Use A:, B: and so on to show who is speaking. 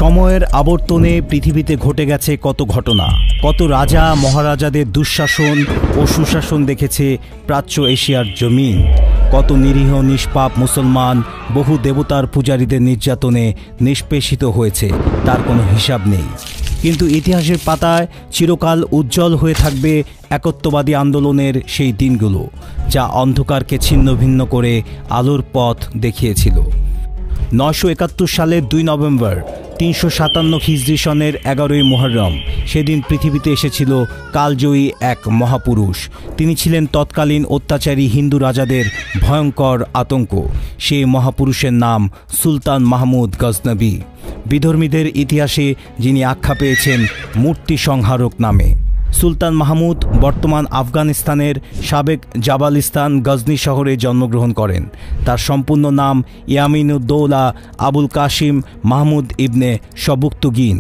A: সময়ের আবর্তনে পৃথিবীতে ঘটে গেছে কত ঘটনা, কত রাজা মহারাজাদের দুঃশাসন ও সুশাসন দেখেছে প্রাচ্য এশিয়ার জমিন। কত নিরীহ নিষ্পাপ মুসলমান বহু দেবতার পূজারীদের নির্যাতনে নিষ্পেষিত হয়েছে, তার কোনো হিসাব নেই। কিন্তু ইতিহাসের পাতায় চিরকাল উজ্জ্বল হয়ে থাকবে একত্ববাদী আন্দোলনের সেই দিনগুলো, যা অন্ধকারকে ছিন্ন ভিন্ন করে আলোর পথ দেখিয়েছিল। 971 সালের 2 নভেম্বর 357 খিজরি সনের 11ই মুহররম, সেদিন পৃথিবীতে এসেছিল কালজয়ী এক মহাপুরুষ। তিনি ছিলেন তৎকালীন অত্যাচারী হিন্দু রাজাদের ভয়ঙ্কর আতঙ্ক। সেই মহাপুরুষের নাম সুলতান মাহমুদ গজনবী, বিধর্মীদের ইতিহাসে যিনি আখ্যা পেয়েছেন মূর্তি সংহারক নামে। সুলতান মাহমুদ বর্তমান আফগানিস্তানের সাবেক জাবালিস্তান গজনি শহরে জন্মগ্রহণ করেন। তার সম্পূর্ণ নাম ইয়ামিনুদ্দৌলা আবুল কাসিম মাহমুদ ইবনে সবুকতুগিন।